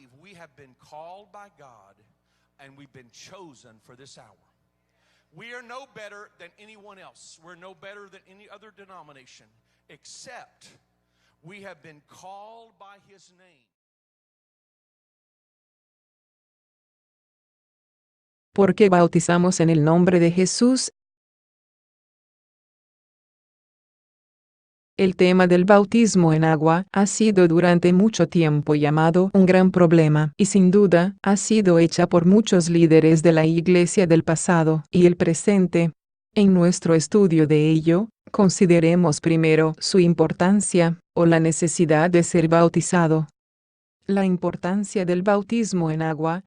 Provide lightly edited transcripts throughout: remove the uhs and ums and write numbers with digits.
believe we have been called by God and we've been chosen for this hour. We are no better than anyone else. We're no better than any other denomination, except we have been called by His name. ¿Por qué bautizamos en el nombre de Jesús? El tema del bautismo en agua ha sido durante mucho tiempo llamado un gran problema y sin duda ha sido hecha por muchos líderes de la Iglesia del pasado y el presente. En nuestro estudio de ello, consideremos primero su importancia o la necesidad de ser bautizado. La importancia del bautismo en agua.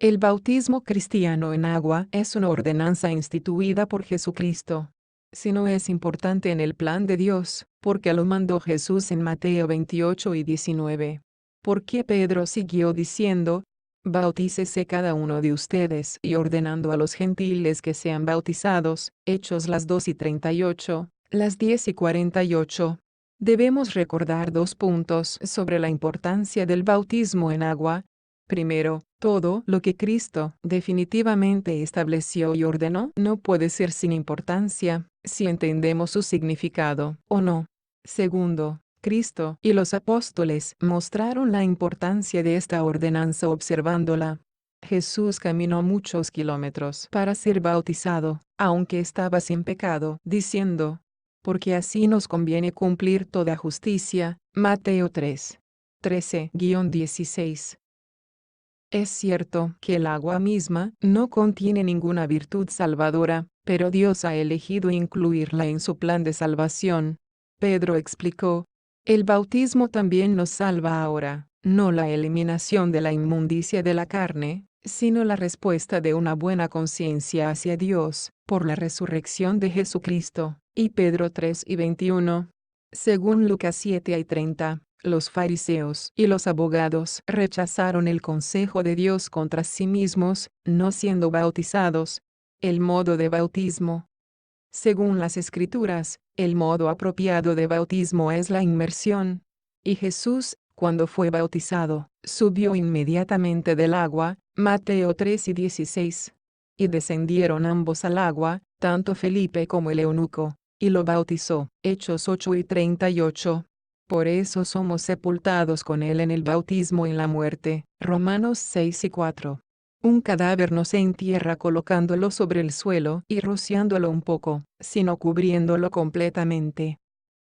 El bautismo cristiano en agua es una ordenanza instituida por Jesucristo. Si no es importante en el plan de Dios, ¿por qué lo mandó Jesús en Mateo 28 y 19? ¿Por qué Pedro siguió diciendo, bautícese cada uno de ustedes y ordenando a los gentiles que sean bautizados? Hechos las 2 y 38, las 10 y 48. Debemos recordar dos puntos sobre la importancia del bautismo en agua. Primero, todo lo que Cristo definitivamente estableció y ordenó no puede ser sin importancia, si entendemos su significado o no. Segundo, Cristo y los apóstoles mostraron la importancia de esta ordenanza observándola. Jesús caminó muchos kilómetros para ser bautizado, aunque estaba sin pecado, diciendo, porque así nos conviene cumplir toda justicia. Mateo 3, 13-16. Es cierto que el agua misma no contiene ninguna virtud salvadora, pero Dios ha elegido incluirla en su plan de salvación. Pedro explicó, el bautismo también nos salva ahora, no la eliminación de la inmundicia de la carne, sino la respuesta de una buena conciencia hacia Dios, por la resurrección de Jesucristo. Y Pedro 3 y 21. Según Lucas 7 y 30. Los fariseos y los abogados rechazaron el consejo de Dios contra sí mismos, no siendo bautizados. El modo de bautismo. Según las Escrituras, el modo apropiado de bautismo es la inmersión. Y Jesús, cuando fue bautizado, subió inmediatamente del agua. Mateo 3 y 16. Y descendieron ambos al agua, tanto Felipe como el eunuco, y lo bautizó. Hechos 8 y 38. Por eso somos sepultados con Él en el bautismo en la muerte. Romanos 6 y 4. Un cadáver no se entierra colocándolo sobre el suelo y rociándolo un poco, sino cubriéndolo completamente.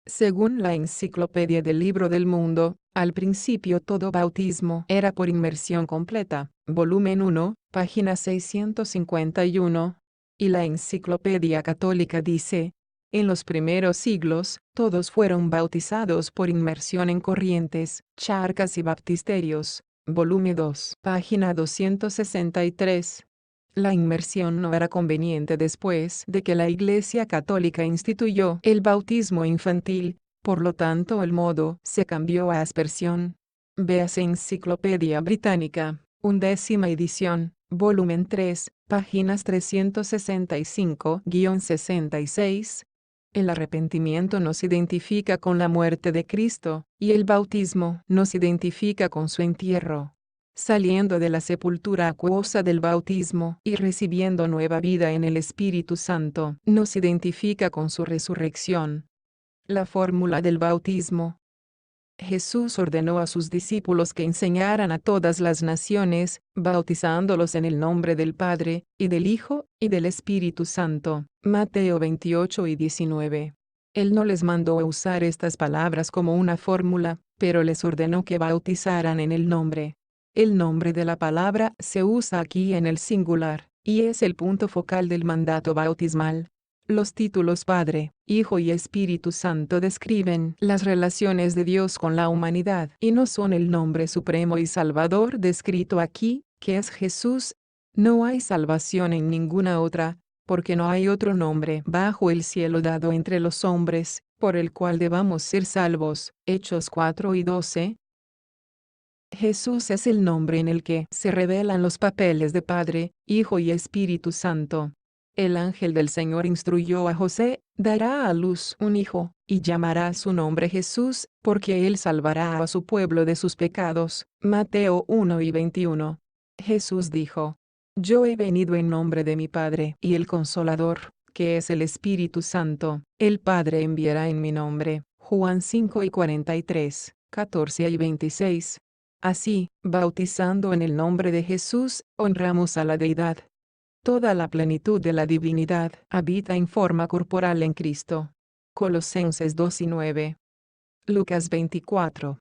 Según la Enciclopedia del Libro del Mundo, al principio todo bautismo era por inmersión completa, volumen 1, página 651. Y la Enciclopedia Católica dice, en los primeros siglos, todos fueron bautizados por inmersión en corrientes, charcas y baptisterios. Volumen 2, página 263. La inmersión no era conveniente después de que la Iglesia Católica instituyó el bautismo infantil, por lo tanto el modo se cambió a aspersión. Véase Enciclopedia Británica, 11ª edición, volumen 3, páginas 365-66. El arrepentimiento nos identifica con la muerte de Cristo, y el bautismo nos identifica con su entierro. Saliendo de la sepultura acuosa del bautismo y recibiendo nueva vida en el Espíritu Santo, nos identifica con su resurrección. La fórmula del bautismo. Jesús ordenó a sus discípulos que enseñaran a todas las naciones, bautizándolos en el nombre del Padre, y del Hijo, y del Espíritu Santo. Mateo 28 y 19. Él no les mandó a usar estas palabras como una fórmula, pero les ordenó que bautizaran en el nombre. El nombre de la palabra se usa aquí en el singular, y es el punto focal del mandato bautismal. Los títulos Padre, Hijo y Espíritu Santo describen las relaciones de Dios con la humanidad y no son el nombre supremo y salvador descrito aquí, que es Jesús. No hay salvación en ninguna otra, porque no hay otro nombre bajo el cielo dado entre los hombres, por el cual debamos ser salvos. Hechos 4 y 12. Jesús es el nombre en el que se revelan los papeles de Padre, Hijo y Espíritu Santo. El ángel del Señor instruyó a José: dará a luz un hijo, y llamará su nombre Jesús, porque él salvará a su pueblo de sus pecados. Mateo 1:21. Jesús dijo: yo he venido en nombre de mi Padre y el Consolador, que es el Espíritu Santo, el Padre enviará en mi nombre. Juan 5:43, 14 y 26. Así, bautizando en el nombre de Jesús, honramos a la Deidad. Toda la plenitud de la divinidad habita en forma corporal en Cristo. Colosenses 2:9. Lucas 24.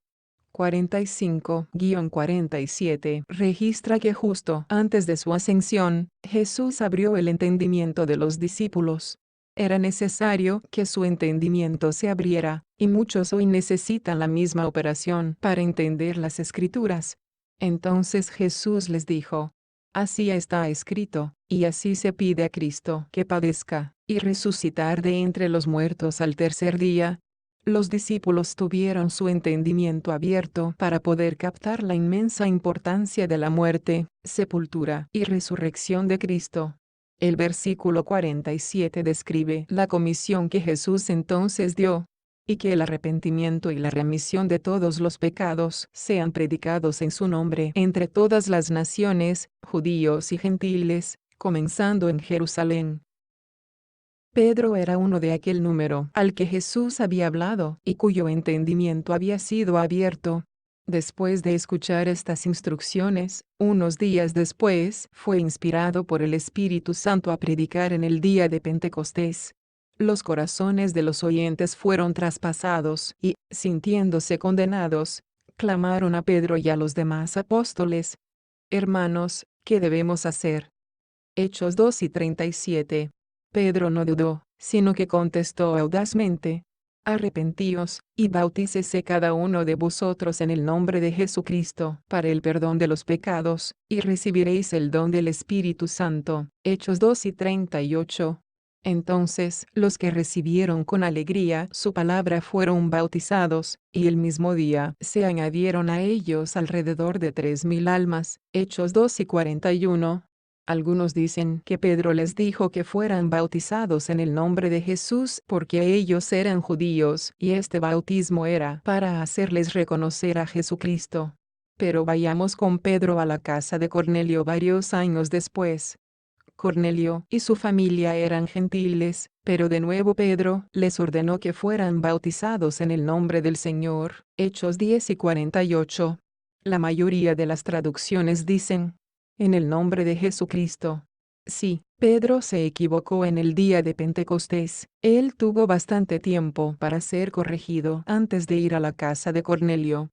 45-47 registra que justo antes de su ascensión, Jesús abrió el entendimiento de los discípulos. Era necesario que su entendimiento se abriera, y muchos hoy necesitan la misma operación para entender las Escrituras. Entonces Jesús les dijo: así está escrito, y así se pide a Cristo que padezca, y resucitar de entre los muertos al tercer día. Los discípulos tuvieron su entendimiento abierto para poder captar la inmensa importancia de la muerte, sepultura y resurrección de Cristo. El versículo 47 describe la comisión que Jesús entonces dio, y que el arrepentimiento y la remisión de todos los pecados sean predicados en su nombre entre todas las naciones, judíos y gentiles, comenzando en Jerusalén. Pedro era uno de aquel número al que Jesús había hablado y cuyo entendimiento había sido abierto. Después de escuchar estas instrucciones, unos días después fue inspirado por el Espíritu Santo a predicar en el día de Pentecostés. Los corazones de los oyentes fueron traspasados y, sintiéndose condenados, clamaron a Pedro y a los demás apóstoles: hermanos, ¿qué debemos hacer? Hechos 2:37. Pedro no dudó, sino que contestó audazmente: arrepentíos, y bautícese cada uno de vosotros en el nombre de Jesucristo para el perdón de los pecados, y recibiréis el don del Espíritu Santo. Hechos 2:38. Entonces los que recibieron con alegría su palabra fueron bautizados, y el mismo día se añadieron a ellos alrededor de 3,000 almas. Hechos 2:41. Algunos dicen que Pedro les dijo que fueran bautizados en el nombre de Jesús porque ellos eran judíos y este bautismo era para hacerles reconocer a Jesucristo. Pero vayamos con Pedro a la casa de Cornelio varios años después. Cornelio y su familia eran gentiles, pero de nuevo Pedro les ordenó que fueran bautizados en el nombre del Señor. Hechos 10:48. La mayoría de las traducciones dicen: en el nombre de Jesucristo. Sí, Pedro se equivocó en el día de Pentecostés. Él tuvo bastante tiempo para ser corregido antes de ir a la casa de Cornelio.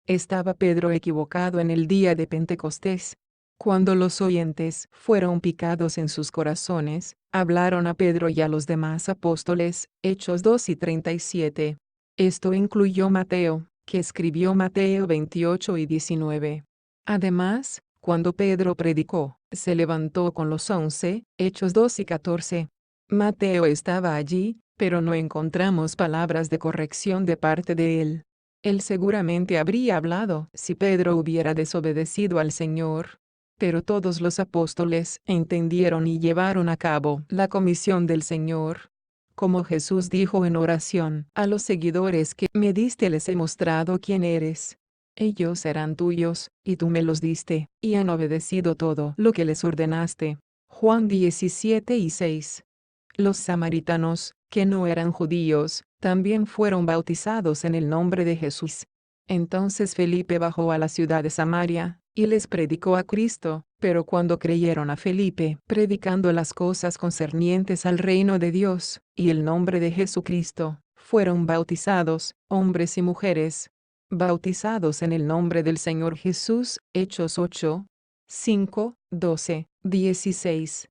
Estaba Pedro equivocado en el día de Pentecostés. Cuando los oyentes fueron picados en sus corazones, hablaron a Pedro y a los demás apóstoles. Hechos 2:37. Esto incluyó Mateo, que escribió Mateo 28:19. Además, cuando Pedro predicó, se levantó con los 11, Hechos 2:14. Mateo estaba allí, pero no encontramos palabras de corrección de parte de él. Él seguramente habría hablado si Pedro hubiera desobedecido al Señor. Pero todos los apóstoles entendieron y llevaron a cabo la comisión del Señor. Como Jesús dijo en oración a los seguidores que me diste, les he mostrado quién eres. Ellos eran tuyos, y tú me los diste, y han obedecido todo lo que les ordenaste. Juan 17:6. Los samaritanos, que no eran judíos, también fueron bautizados en el nombre de Jesús. Entonces Felipe bajó a la ciudad de Samaria, y les predicó a Cristo, pero cuando creyeron a Felipe predicando las cosas concernientes al reino de Dios, y el nombre de Jesucristo, fueron bautizados, hombres y mujeres, bautizados en el nombre del Señor Jesús. Hechos 8, 5, 12, 16.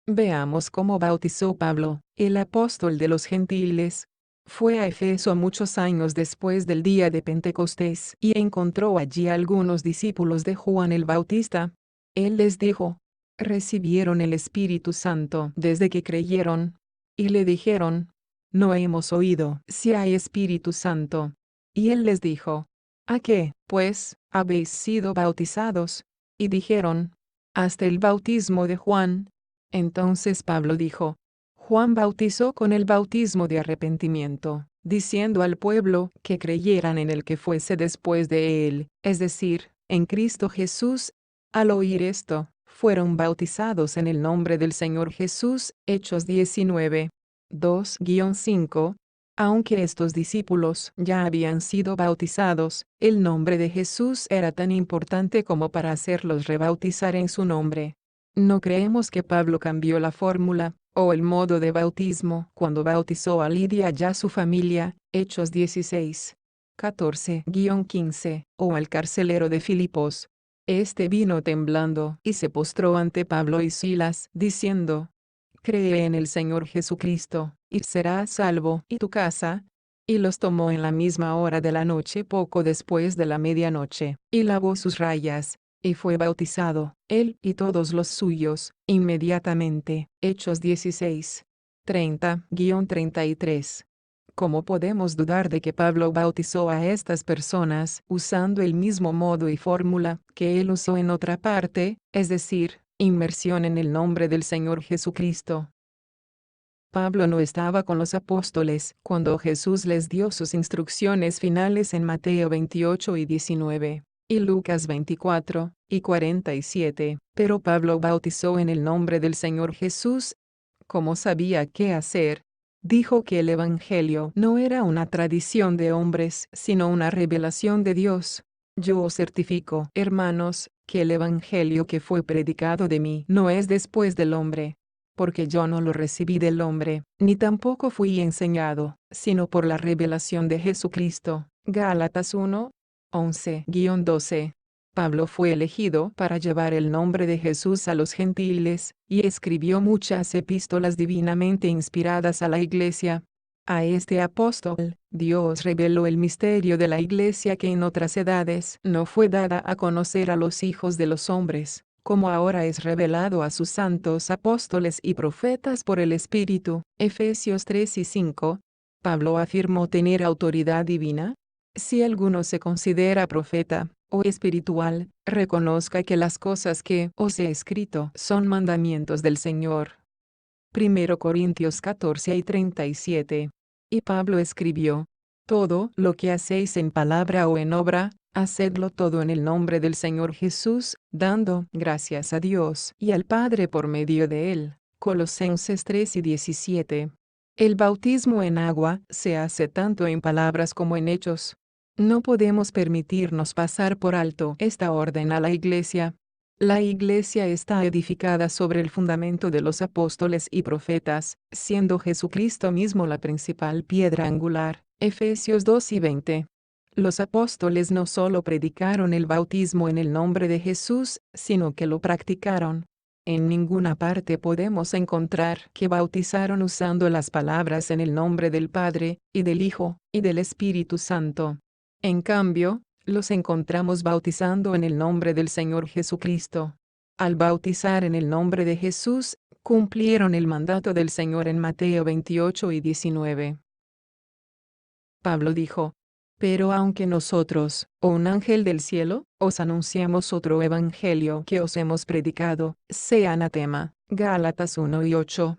Veamos cómo bautizó Pablo, el apóstol de los gentiles. Fue a Efeso muchos años después del día de Pentecostés y encontró allí a algunos discípulos de Juan el Bautista. Él les dijo: recibieron el Espíritu Santo desde que creyeron. Y le dijeron: no hemos oído si hay Espíritu Santo. Y él les dijo: ¿a qué, pues, habéis sido bautizados? Y dijeron: hasta el bautismo de Juan. Entonces Pablo dijo: Juan bautizó con el bautismo de arrepentimiento, diciendo al pueblo que creyeran en el que fuese después de él, es decir, en Cristo Jesús. Al oír esto, fueron bautizados en el nombre del Señor Jesús. Hechos 19. 2-5. Aunque estos discípulos ya habían sido bautizados, el nombre de Jesús era tan importante como para hacerlos rebautizar en su nombre. No creemos que Pablo cambió la fórmula, o el modo de bautismo, cuando bautizó a Lidia y a su familia, Hechos 16. 14-15, o al carcelero de Filipos. Este vino temblando y se postró ante Pablo y Silas, diciendo: Cree en el Señor Jesucristo, y serás salvo, y tu casa. Y los tomó en la misma hora de la noche poco después de la medianoche, y lavó sus rayas, y fue bautizado, él y todos los suyos, inmediatamente. Hechos 16. 30-33. ¿Cómo podemos dudar de que Pablo bautizó a estas personas usando el mismo modo y fórmula que él usó en otra parte, es decir, inmersión en el nombre del Señor Jesucristo? Pablo no estaba con los apóstoles cuando Jesús les dio sus instrucciones finales en Mateo 28 y 19, y Lucas 24 y 47, pero Pablo bautizó en el nombre del Señor Jesús. Como sabía qué hacer, dijo que el Evangelio no era una tradición de hombres, sino una revelación de Dios. Yo os certifico, hermanos, que el Evangelio que fue predicado de mí no es después del hombre, porque yo no lo recibí del hombre, ni tampoco fui enseñado, sino por la revelación de Jesucristo. Gálatas 1, 11-12. Pablo fue elegido para llevar el nombre de Jesús a los gentiles, y escribió muchas epístolas divinamente inspiradas a la iglesia. A este apóstol, Dios reveló el misterio de la iglesia que en otras edades no fue dada a conocer a los hijos de los hombres, como ahora es revelado a sus santos apóstoles y profetas por el Espíritu. Efesios 3 y 5. Pablo afirmó tener autoridad divina. Si alguno se considera profeta o espiritual, reconozca que las cosas que os he escrito son mandamientos del Señor. 1 Corintios 14 y 37. Y Pablo escribió: Todo lo que hacéis en palabra o en obra, hacedlo todo en el nombre del Señor Jesús, dando gracias a Dios y al Padre por medio de él. Colosenses 3 y 17. El bautismo en agua se hace tanto en palabras como en hechos. No podemos permitirnos pasar por alto esta orden a la iglesia. La iglesia está edificada sobre el fundamento de los apóstoles y profetas, siendo Jesucristo mismo la principal piedra angular. Efesios 2 y 20. Los apóstoles no solo predicaron el bautismo en el nombre de Jesús, sino que lo practicaron. En ninguna parte podemos encontrar que bautizaron usando las palabras en el nombre del Padre, y del Hijo, y del Espíritu Santo. En cambio, los encontramos bautizando en el nombre del Señor Jesucristo. Al bautizar en el nombre de Jesús, cumplieron el mandato del Señor en Mateo 28 y 19. Pablo dijo: Pero aunque nosotros, o un ángel del cielo, os anunciamos otro evangelio que os hemos predicado, sea anatema. Gálatas 1 y 8.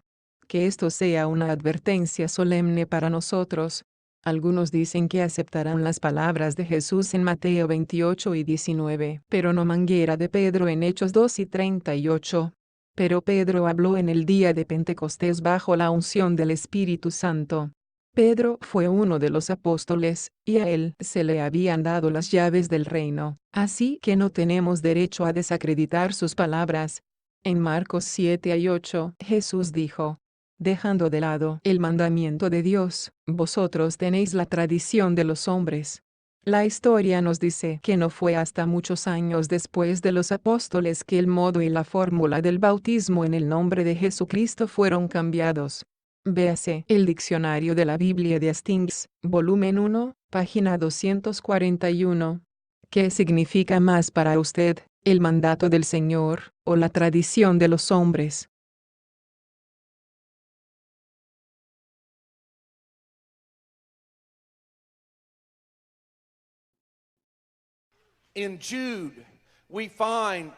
Que esto sea una advertencia solemne para nosotros. Algunos dicen que aceptarán las palabras de Jesús en Mateo 28 y 19, pero no manguera de Pedro en Hechos 2 y 38. Pero Pedro habló en el día de Pentecostés bajo la unción del Espíritu Santo. Pedro fue uno de los apóstoles, y a él se le habían dado las llaves del reino, así que no tenemos derecho a desacreditar sus palabras. En Marcos 7 y 8, Jesús dijo: Dejando de lado el mandamiento de Dios, vosotros tenéis la tradición de los hombres. La historia nos dice que no fue hasta muchos años después de los apóstoles que el modo y la fórmula del bautismo en el nombre de Jesucristo fueron cambiados. Véase el Diccionario de la Biblia de Hastings, volumen 1, página 241. ¿Qué significa más para usted, el mandato del Señor, o la tradición de los hombres? In Jude, we find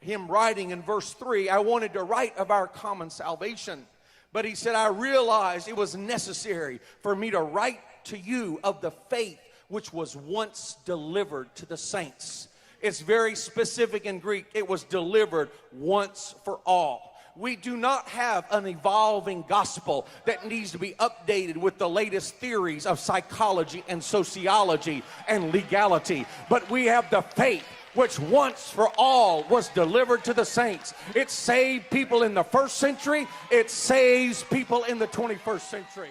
him writing in verse 3, I wanted to write of our common salvation. But he said, I realized it was necessary for me to write to you of the faith which was once delivered to the saints. It's very specific in Greek. It was delivered once for all. We do not have an evolving gospel that needs to be updated with the latest theories of psychology and sociology and legality. But we have the faith which once for all was delivered to the saints. It saved people in the first century. It saves people in the 21st century.